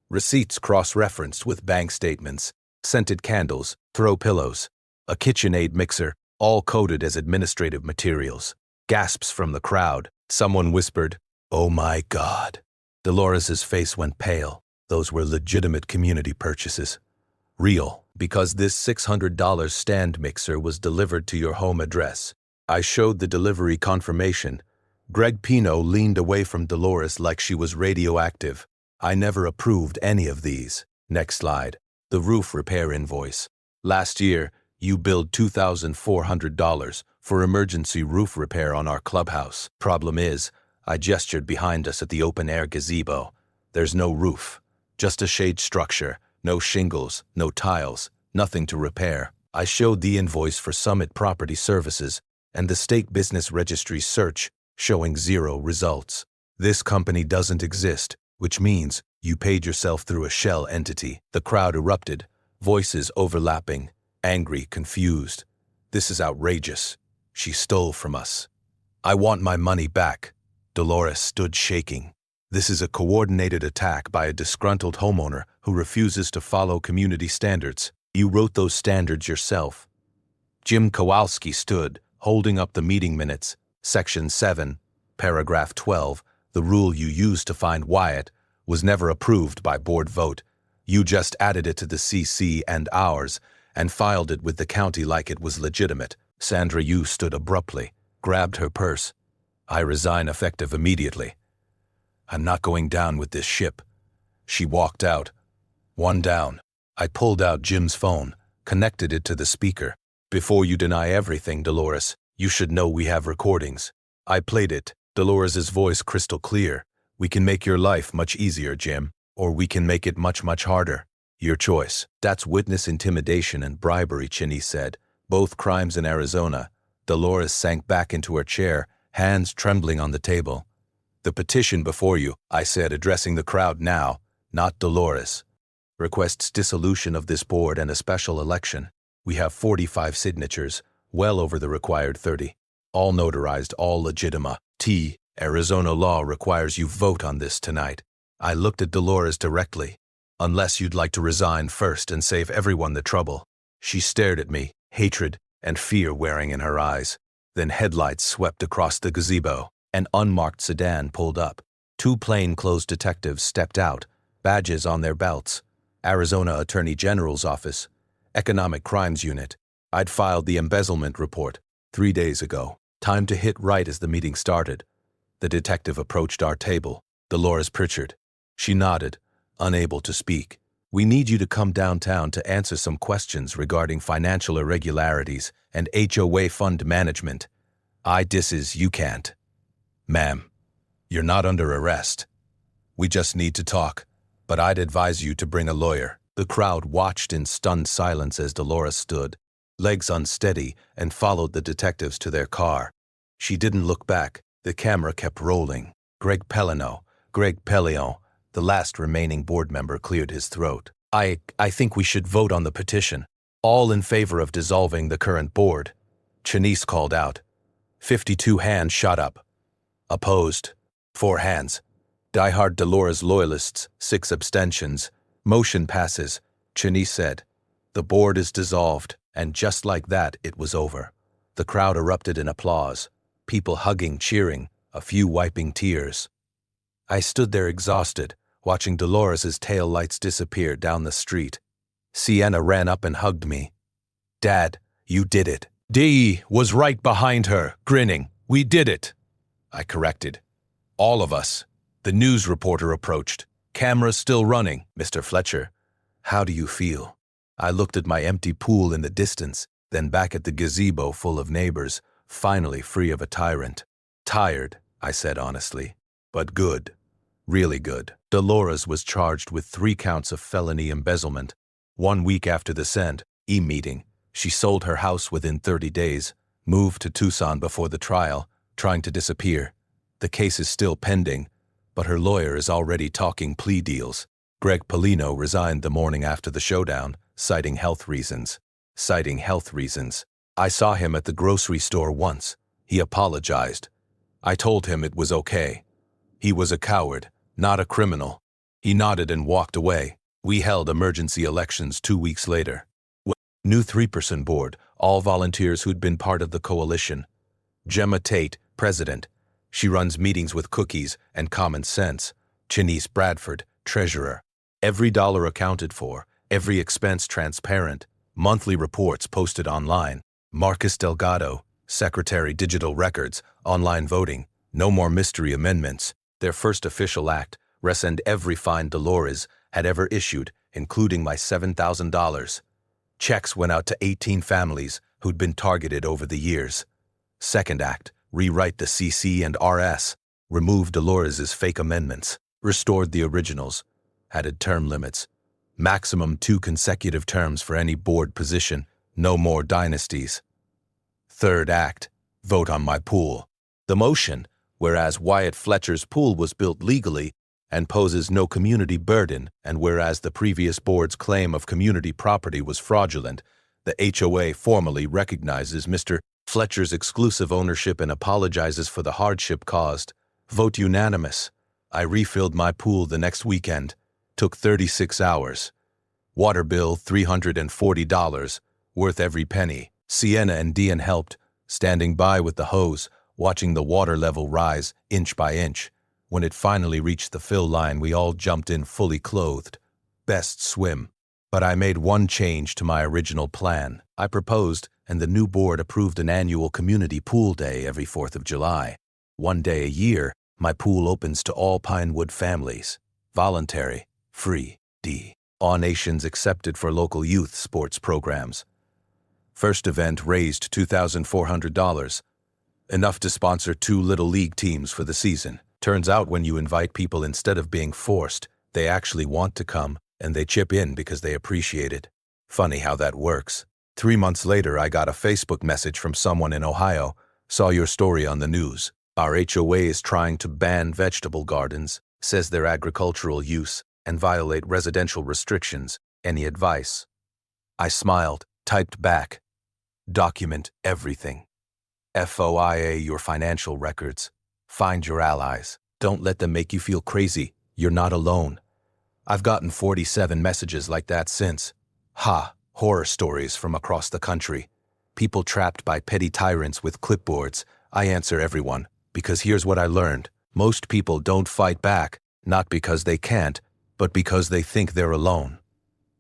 Receipts cross-referenced with bank statements, scented candles, throw pillows, a KitchenAid mixer, all coded as administrative materials. Gasps from the crowd. Someone whispered, "Oh my God." Dolores's face went pale. Those were legitimate community purchases. Real, because this $600 stand mixer was delivered to your home address. I showed the delivery confirmation. Greg Pino leaned away from Dolores like she was radioactive. I never approved any of these. Next slide. The roof repair invoice. Last year, you billed $2,400 for emergency roof repair on our clubhouse. Problem is, I gestured behind us at the open-air gazebo. There's no roof, just a shade structure, no shingles, no tiles, nothing to repair. I showed the invoice for Summit Property Services and the State Business Registry search showing 0 results. This company doesn't exist, which means you paid yourself through a shell entity. The crowd erupted, voices overlapping, angry, confused. This is outrageous. She stole from us. I want my money back. Dolores stood shaking. This is a coordinated attack by a disgruntled homeowner who refuses to follow community standards. You wrote those standards yourself. Jim Kowalski stood, holding up the meeting minutes. Section 7, paragraph 12, the rule you used to find Wyatt, was never approved by board vote. You just added it to the CC and ours, and filed it with the county like it was legitimate. Sandra Yu stood abruptly, grabbed her purse. I resign effective immediately. I'm not going down with this ship. She walked out. One down. I pulled out Jim's phone, connected it to the speaker. Before you deny everything, Dolores, you should know we have recordings. I played it, Dolores's voice crystal clear. We can make your life much easier, Jim, or we can make it much, much harder. Your choice. That's witness intimidation and bribery, Chinny said. Both crimes in Arizona. Dolores sank back into her chair, hands trembling on the table. The petition before you, I said, addressing the crowd now, not Dolores. Requests dissolution of this board and a special election. We have 45 signatures, well over the required 30. All notarized, all legitima. Arizona law requires you vote on this tonight. I looked at Dolores directly. Unless you'd like to resign first and save everyone the trouble. She stared at me, hatred and fear wearing in her eyes. Then headlights swept across the gazebo. An unmarked sedan pulled up. 2 plainclothes detectives stepped out, badges on their belts. Arizona Attorney General's office. Economic Crimes Unit. I'd filed the embezzlement report 3 days ago. Time to hit right as the meeting started. The detective approached our table. Dolores Pritchard. She nodded, unable to speak. We need you to come downtown to answer some questions regarding financial irregularities and HOA fund management. I disses you can't. Ma'am, you're not under arrest. We just need to talk, but I'd advise you to bring a lawyer. The crowd watched in stunned silence as Dolores stood, legs unsteady, and followed the detectives to their car. She didn't look back. The camera kept rolling. Greg Pellion, the last remaining board member, cleared his throat. I think we should vote on the petition. All in favor of dissolving the current board. Chinese called out. 52 hands shot up. Opposed. 4 hands. Diehard Dolores loyalists, 6 abstentions. Motion passes, Chinese said. The board is dissolved, and just like that, it was over. The crowd erupted in applause. People hugging, cheering, a few wiping tears. I stood there exhausted, watching Dolores's tail lights disappear down the street. Sienna ran up and hugged me. Dad, you did it. Dee was right behind her, grinning. We did it. I corrected. All of us. The news reporter approached. Camera still running. Mr. Fletcher, how do you feel? I looked at my empty pool in the distance, then back at the gazebo full of neighbors, finally free of a tyrant. Tired, I said honestly, but good. Really good. Dolores was charged with 3 counts of felony embezzlement. 1 week after the Senate meeting, she sold her house within 30 days, moved to Tucson before the trial, trying to disappear. The case is still pending, but her lawyer is already talking plea deals. Greg Polino resigned the morning after the showdown, citing health reasons. I saw him at the grocery store once. He apologized. I told him it was okay. He was a coward, not a criminal. He nodded and walked away. We held emergency elections 2 weeks later. New 3% board, all volunteers who'd been part of the coalition. Gemma Tate, president. She runs meetings with cookies and common sense. Chinese Bradford, treasurer. Every dollar accounted for, every expense transparent. Monthly reports posted online. Marcus Delgado, secretary, digital records, online voting. No more mystery amendments. Their first official act, rescind every fine Dolores had ever issued, including my $7,000. Checks went out to 18 families who'd been targeted over the years. Second act, rewrite the CC and RS, remove Dolores's fake amendments, restored the originals, added term limits, maximum 2 consecutive terms for any board position, no more dynasties. Third act, vote on my pool. The motion, whereas Wyatt Fletcher's pool was built legally and poses no community burden, and whereas the previous board's claim of community property was fraudulent, the HOA formally recognizes Mr. Fletcher's exclusive ownership and apologizes for the hardship caused. Vote unanimous. I refilled my pool the next weekend. Took 36 hours. Water bill $340, worth every penny. Sienna and Dean helped, standing by with the hose, watching the water level rise inch by inch. When it finally reached the fill line, we all jumped in fully clothed. Best swim. But I made one change to my original plan. I proposed, and the new board approved an annual community pool day every 4th of July. One day a year, my pool opens to all Pinewood families. Voluntary, free, donations accepted for local youth sports programs. First event raised $2,400. Enough to sponsor 2 Little League teams for the season. Turns out when you invite people instead of being forced, they actually want to come, and they chip in because they appreciate it. Funny how that works. 3 months later, I got a Facebook message from someone in Ohio. Saw your story on the news. Our HOA is trying to ban vegetable gardens, says their agricultural use, and violate residential restrictions. Any advice? I smiled, typed back. Document everything. FOIA your financial records. Find your allies. Don't let them make you feel crazy. You're not alone. I've gotten 47 messages like that since. Horror stories from across the country. People trapped by petty tyrants with clipboards. I answer everyone, because here's what I learned. Most people don't fight back, not because they can't, but because they think they're alone.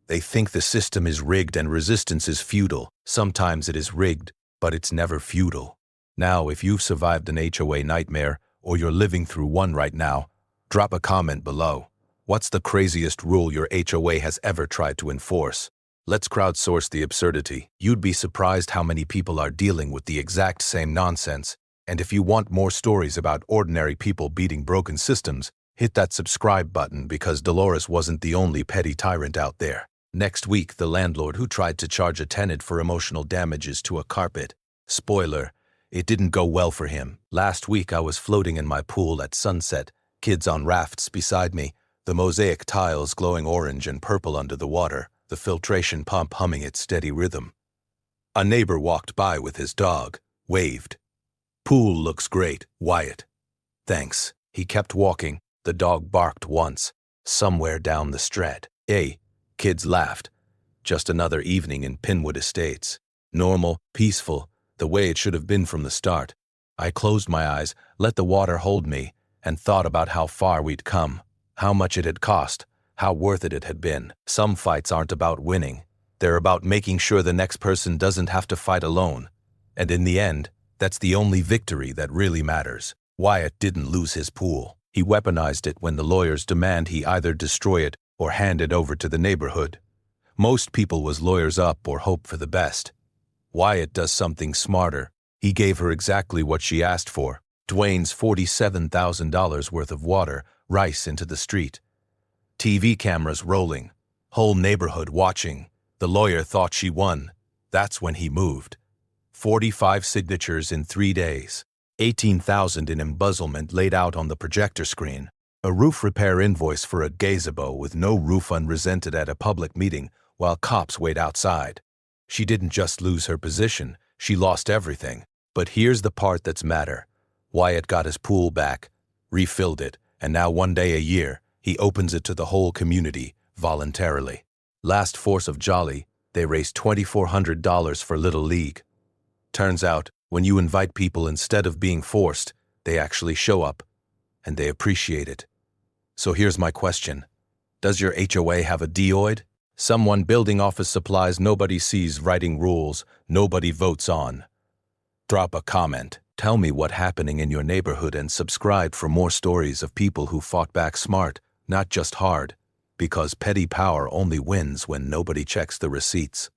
They think the system is rigged and resistance is futile. Sometimes it is rigged, but it's never futile. Now, if you've survived an HOA nightmare, or you're living through one right now, drop a comment below. What's the craziest rule your HOA has ever tried to enforce? Let's crowdsource the absurdity. You'd be surprised how many people are dealing with the exact same nonsense. And if you want more stories about ordinary people beating broken systems, hit that subscribe button because Dolores wasn't the only petty tyrant out there. Next week, the landlord who tried to charge a tenant for emotional damages to a carpet. Spoiler, it didn't go well for him. Last week I was floating in my pool at sunset, kids on rafts beside me, the mosaic tiles glowing orange and purple under the water, the filtration pump humming its steady rhythm. A neighbor walked by with his dog, waved. Pool looks great, Wyatt. Thanks. He kept walking. The dog barked once, somewhere down the stretch. Hey, kids laughed. Just another evening in Pinwood Estates. Normal, peaceful, the way it should have been from the start. I closed my eyes, let the water hold me, and thought about how far we'd come, how much it had cost, how worth it had been. Some fights aren't about winning. They're about making sure the next person doesn't have to fight alone. And in the end, that's the only victory that really matters. Wyatt didn't lose his pool. He weaponized it when the lawyers demand he either destroy it or hand it over to the neighborhood. Most people was lawyers up or hope for the best. Wyatt does something smarter. He gave her exactly what she asked for. Dwayne's $47,000 worth of water, rice into the street. TV cameras rolling. Whole neighborhood watching. The lawyer thought she won. That's when he moved. 45 signatures in 3 days. $18,000 in embezzlement laid out on the projector screen. A roof repair invoice for a gazebo with no roof unresented at a public meeting while cops wait outside. She didn't just lose her position, she lost everything. But here's the part that's matter. Wyatt got his pool back, refilled it, and now one day a year, he opens it to the whole community, voluntarily. Last Force of Jolly, they raised $2,400 for Little League. Turns out, when you invite people instead of being forced, they actually show up, and they appreciate it. So here's my question. Does your HOA have a DOID? Someone building office supplies nobody sees, writing rules nobody votes on. Drop a comment. Tell me what's happening in your neighborhood and subscribe for more stories of people who fought back smart, not just hard, because petty power only wins when nobody checks the receipts.